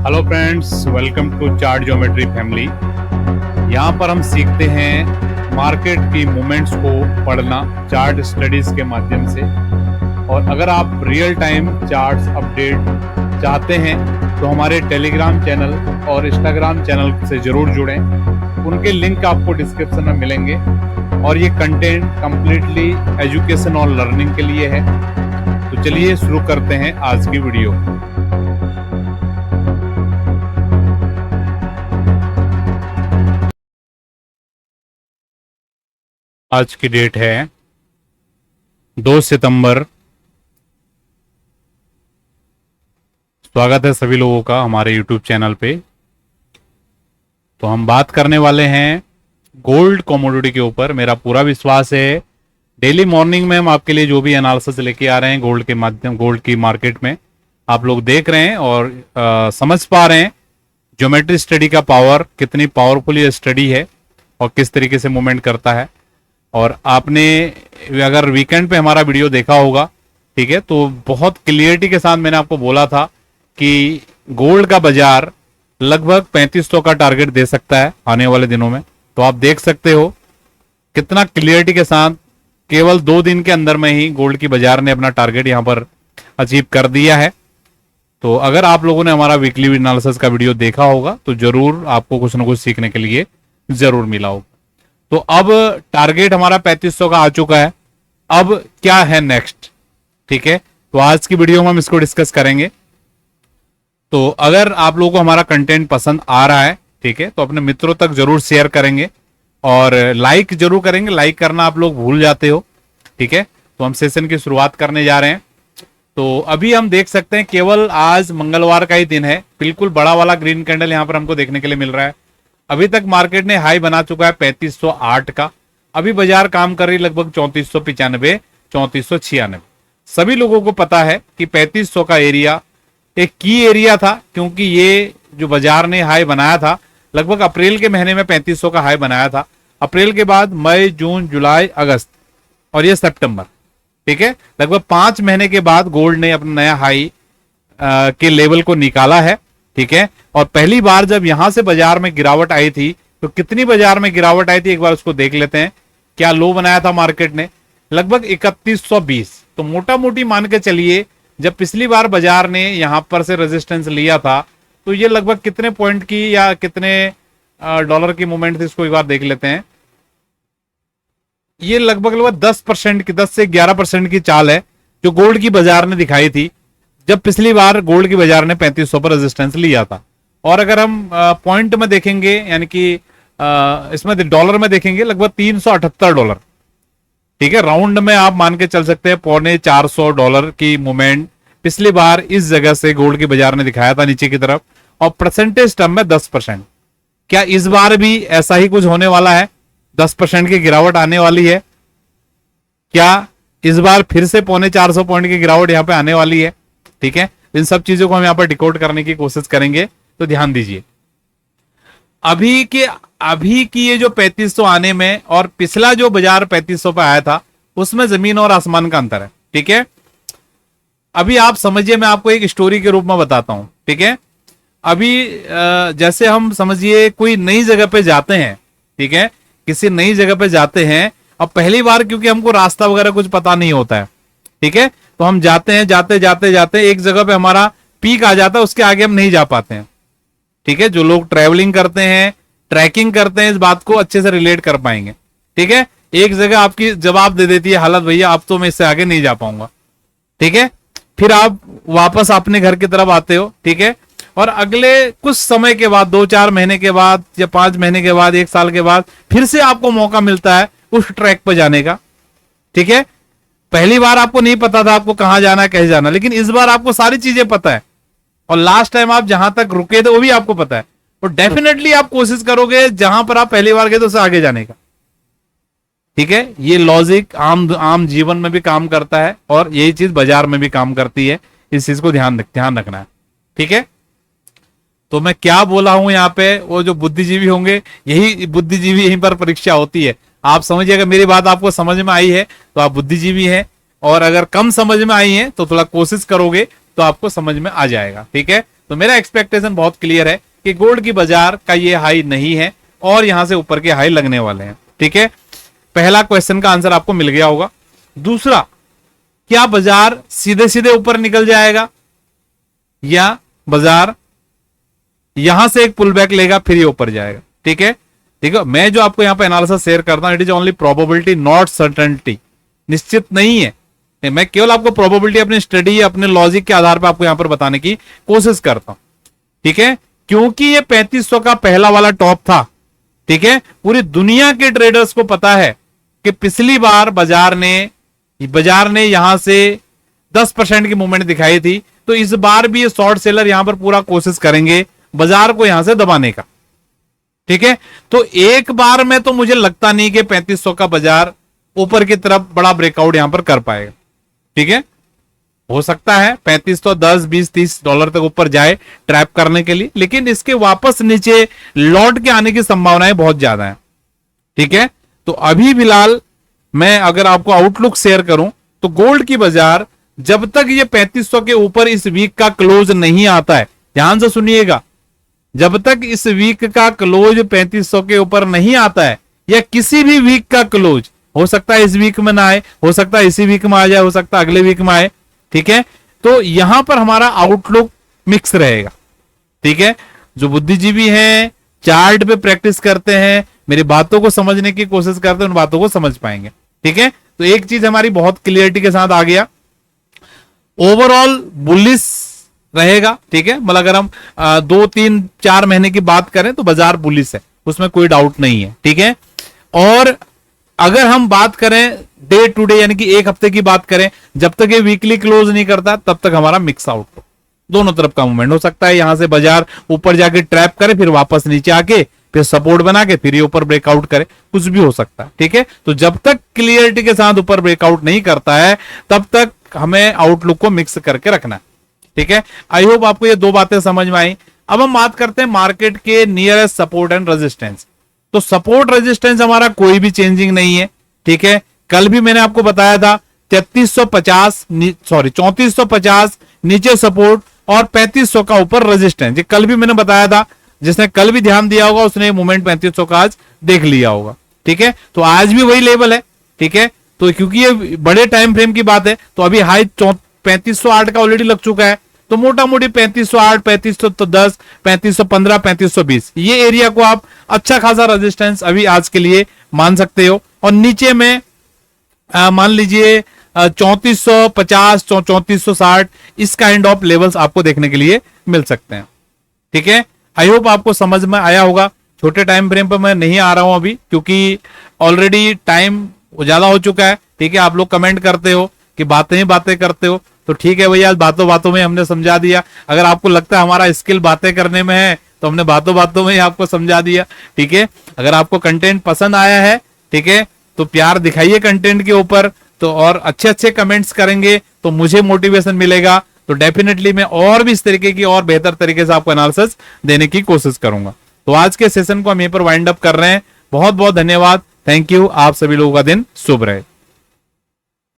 Hello friends, welcome to chart geometry family. यहाँ पर हम सीखते हैं मार्केट की मूवमेंट्स को पढ़ना चार्ट स्टडीज के माध्यम से। और अगर आप रियल टाइम चार्ट्स अपडेट चाहते हैं तो हमारे टेलीग्राम चैनल और इंस्टाग्राम चैनल से ज़रूर जुड़ें। उनके लिंक आपको डिस्क्रिप्शन में मिलेंगे और ये कंटेंट कम्प्लीटली एजुकेशन और लर्निंग के लिए है। तो चलिए शुरू करते हैं आज की वीडियो। आज की डेट है 2 सितंबर। स्वागत है सभी लोगों का हमारे यूट्यूब चैनल पे। तो हम बात करने वाले हैं गोल्ड कमोडिटी के ऊपर। मेरा पूरा विश्वास है डेली मॉर्निंग में हम आपके लिए जो भी एनालिसिस लेके आ रहे हैं गोल्ड के माध्यम, गोल्ड की मार्केट में आप लोग देख रहे हैं और समझ पा रहे हैं ज्योमेट्री स्टडी का पावर, कितनी पावरफुल ये स्टडी है और किस तरीके से मूवमेंट करता है। और आपने अगर वीकेंड पे हमारा वीडियो देखा होगा, ठीक है, तो बहुत क्लियरिटी के साथ मैंने आपको बोला था कि गोल्ड का बाजार लगभग 3500 का टारगेट दे सकता है आने वाले दिनों में। तो आप देख सकते हो कितना क्लियरिटी के साथ केवल 2 दिन के अंदर में ही गोल्ड की बाजार ने अपना टारगेट यहां पर अचीव कर दिया है। तो अगर आप लोगों ने हमारा वीकली एनालिसिस का वीडियो देखा होगा तो जरूर आपको कुछ ना कुछ सीखने के लिए जरूर मिला होगा। तो अब टारगेट हमारा 3500 का आ चुका है। अब क्या है नेक्स्ट, ठीक है, तो आज की वीडियो में हम इसको डिस्कस करेंगे। तो अगर आप लोगों को हमारा कंटेंट पसंद आ रहा है, ठीक है, तो अपने मित्रों तक जरूर शेयर करेंगे और लाइक जरूर करेंगे। लाइक करना आप लोग भूल जाते हो, ठीक है। तो हम सेशन की शुरुआत करने जा रहे हैं। तो अभी हम देख सकते हैं केवल आज मंगलवार का ही दिन है। बिल्कुल बड़ा वाला ग्रीन कैंडल यहां पर हमको देखने के लिए मिल रहा है। अभी तक मार्केट ने हाई बना चुका है 3508 का। अभी बाजार काम कर रही लगभग 3495 3496। सभी लोगों को पता है कि 3500 का एरिया एक की एरिया था, क्योंकि ये जो बाजार ने हाई बनाया था लगभग अप्रैल के महीने में 3500 का हाई बनाया था। अप्रैल के बाद मई, जून, जुलाई, अगस्त और ये सितंबर, ठीक है, लगभग 5 महीने के बाद गोल्ड ने अपना नया हाई के लेवल को निकाला है, ठीक है। और पहली बार जब यहां से बाजार में गिरावट आई थी तो कितनी बाजार में गिरावट आई थी एक बार उसको देख लेते हैं। क्या लो बनाया था मार्केट ने, लगभग 3120। तो मोटा मोटी मान के चलिए जब पिछली बार बाजार ने यहां पर से रेजिस्टेंस लिया था तो ये लगभग कितने पॉइंट की या कितने डॉलर की मूवमेंट थी, इसको एक बार देख लेते हैं। ये लगभग 10% की, 10 से 11% की चाल है जो गोल्ड की बाजार ने दिखाई थी जब पिछली बार गोल्ड की बाजार ने 3500 पर रेजिस्टेंस लिया था। और अगर हम पॉइंट में देखेंगे, यानी कि इसमें डॉलर में देखेंगे, लगभग $378, ठीक है। राउंड में आप मान के चल सकते हैं $450 की मूवमेंट पिछली बार इस जगह से गोल्ड की बाजार ने दिखाया था नीचे की तरफ, और परसेंटेज टर्म में 10%। क्या इस बार भी ऐसा ही कुछ होने वाला है? 10% की गिरावट आने वाली है क्या? इस बार फिर से 450 पॉइंट की गिरावट यहां पे आने वाली है, ठीक है। इन सब चीजों को हम यहां पर डिकोड करने की कोशिश करेंगे। तो ध्यान दीजिए अभी की ये जो 3500 आने में और पिछला जो बाजार 3500 पे आया था उसमें जमीन और आसमान का अंतर है, ठीक है। अभी आप समझिए, मैं आपको एक स्टोरी के रूप में बताता हूं, ठीक है। अभी जैसे हम समझिए कोई नई जगह पे जाते हैं, ठीक है, किसी नई जगह पे जाते हैं। अब पहली बार क्योंकि हमको रास्ता वगैरह कुछ पता नहीं होता है, ठीक है, तो हम जाते हैं, जाते जाते जाते एक जगह पे हमारा पीक आ जाता है, उसके आगे हम नहीं जा पाते हैं, ठीक है। जो लोग ट्रैवलिंग करते हैं, ट्रैकिंग करते हैं, इस बात को अच्छे से रिलेट कर पाएंगे, ठीक है। एक जगह आपकी जवाब दे देती है हालत, भैया अब तो मैं इससे आगे नहीं जा पाऊंगा, ठीक है। फिर आप वापस अपने घर की तरफ आते हो, ठीक है, और अगले कुछ समय के बाद, 2-4 महीने के बाद या 5 महीने के बाद, 1 साल के बाद फिर से आपको मौका मिलता है उस ट्रैक पर जाने का, ठीक है। पहली बार आपको नहीं पता था आपको कहां जाना है, कैसे जाना, लेकिन इस बार आपको सारी चीजें पता है और लास्ट टाइम आप जहां तक रुके थे वो भी आपको पता है। तो डेफिनेटली आप कोशिश करोगे जहां पर आप पहली बार गए तो उससे आगे जाने का, ठीक है। ये लॉजिक आम जीवन में भी काम करता है और यही चीज बाजार में भी काम करती है। इस चीज को ध्यान रखना है, ठीक है। तो मैं क्या बोला हूं यहाँ पे, वो जो बुद्धिजीवी होंगे, यही बुद्धिजीवी यहीं पर परीक्षा होती है। आप समझिए, अगर मेरी बात आपको समझ में आई है तो आप बुद्धिजीवी हैं, और अगर कम समझ में आई है तो थोड़ा कोशिश करोगे तो आपको समझ में आ जाएगा, ठीक है। तो मेरा एक्सपेक्टेशन बहुत क्लियर है कि गोल्ड की बाजार का ये हाई नहीं है और यहां से ऊपर के हाई लगने वाले हैं। ठीक है, पहला क्वेश्चन का आंसर आपको मिल गया होगा। दूसरा, क्या बाजार सीधे सीधे ऊपर निकल जाएगा या बाजार यहां से एक पुल बैक लेगा फिर ये ऊपर जाएगा? ठीक है, ठीक है, मैं जो आपको यहां पे एनालिसिस शेयर करता हूं, it is only probability not certainty, निश्चित नहीं है। मैं केवल आपको प्रोबेबिलिटी अपनी स्टडी अपने लॉजिक के आधार पर आपको यहां पर बताने की कोशिश करता हूं। ठीक है, क्योंकि ये 3500 का पहला वाला टॉप था। ठीक है, पूरी दुनिया के ट्रेडर्स को पता है कि पिछली बार बाजार ने यहां से 10% की मूवमेंट दिखाई थी, तो इस बार भी ये शॉर्ट सेलर यहां पर पूरा कोशिश करेंगे बाजार को यहां से दबाने का। ठीक है, तो एक बार में तो मुझे लगता नहीं कि 3500 का बाजार ऊपर की तरफ बड़ा ब्रेकआउट यहां पर कर पाएगा। ठीक है, हो सकता है 3510, 20, 30 डॉलर तक ऊपर जाए ट्रैप करने के लिए, लेकिन इसके वापस नीचे लौट के आने की संभावनाएं बहुत ज्यादा है। ठीक है, तो अभी फिलहाल मैं अगर आपको आउटलुक शेयर करूं तो गोल्ड की बाजार जब तक ये 3500 के ऊपर इस वीक का क्लोज नहीं आता है, ध्यान से सुनिएगा, जब तक इस वीक का क्लोज 3500 के ऊपर नहीं आता है, या किसी भी वीक का क्लोज, हो सकता है इस वीक में ना आए, हो सकता है इसी वीक में आ जाए, हो सकता है अगले वीक में आए। ठीक है, तो यहां पर हमारा आउटलुक मिक्स रहेगा। ठीक है, जो बुद्धिजीवी हैं, चार्ट पे प्रैक्टिस करते हैं, मेरी बातों को समझने की कोशिश करते हैं, उन बातों को समझ पाएंगे। ठीक है, तो एक चीज हमारी बहुत क्लियरिटी के साथ आ गया, ओवरऑल बुलिश रहेगा। ठीक है, मतलब अगर हम 2, 3, 4 महीने की बात करें तो बाजार बुलिश है, उसमें कोई डाउट नहीं है। ठीक है, और अगर हम बात करें डे टू डे यानी कि एक हफ्ते की बात करें, जब तक ये वीकली क्लोज नहीं करता तब तक हमारा मिक्स आउट, दोनों तरफ का मूवमेंट हो सकता है। यहां से बाजार ऊपर जाके ट्रैप करे, फिर वापस नीचे आके फिर सपोर्ट बना के फिर ये ऊपर ब्रेकआउट करे, कुछ भी हो सकता है। ठीक है, तो जब तक क्लियरिटी के साथ ऊपर ब्रेकआउट नहीं करता है तब तक हमें आउटलुक को मिक्स करके रखना है। ठीक है, आई होप आपको ये दो बातें समझ में आई। अब हम बात करते हैं मार्केट के नियरेस्ट सपोर्ट एंड रेजिस्टेंस। तो सपोर्ट रेजिस्टेंस हमारा कोई भी चेंजिंग नहीं है। ठीक है, कल भी मैंने आपको बताया था 3450 नीचे सपोर्ट और 3500 का ऊपर रेजिस्टेंस, ये कल भी मैंने बताया था। जिसने कल भी ध्यान दिया होगा उसने मूवमेंट 3500 का आज देख लिया होगा। ठीक है, तो आज भी वही लेवल है। ठीक है, तो क्योंकि ये बड़े टाइम फ्रेम की बात है तो अभी हाई 3508 का ऑलरेडी लग चुका है, तो मोटा मोटी 3508, 3510, 3515, 3520 ये एरिया को आप अच्छा खासा रेजिस्टेंस अभी आज के लिए मान सकते हो। और नीचे में मान लीजिए 3450, 3460 इस काइंड ऑफ लेवल्स आपको देखने के लिए मिल सकते हैं। ठीक है, आई होप आपको समझ में आया होगा। छोटे टाइम फ्रेम पर मैं नहीं आ रहा हूं अभी, क्योंकि ऑलरेडी टाइम ज्यादा हो चुका है। ठीक है, आप लोग कमेंट करते हो कि बातें ही बातें करते हो, तो ठीक है भैया, बातों बातों में हमने समझा दिया। अगर आपको लगता है हमारा स्किल बातें करने में है तो हमने बातों बातों में ही आपको समझा दिया। ठीक है, अगर आपको कंटेंट पसंद आया है, ठीक है, तो प्यार दिखाइए कंटेंट के ऊपर, तो और अच्छे अच्छे कमेंट्स करेंगे तो मुझे मोटिवेशन मिलेगा, तो डेफिनेटली मैं और भी इस तरीके की और बेहतर तरीके से आपको एनालिसिस देने की कोशिश करूंगा। तो आज के सेशन को हम यहीं पर वाइंड अप कर रहे हैं। बहुत बहुत धन्यवाद, थैंक यू। आप सभी लोगों का दिन शुभ रहे।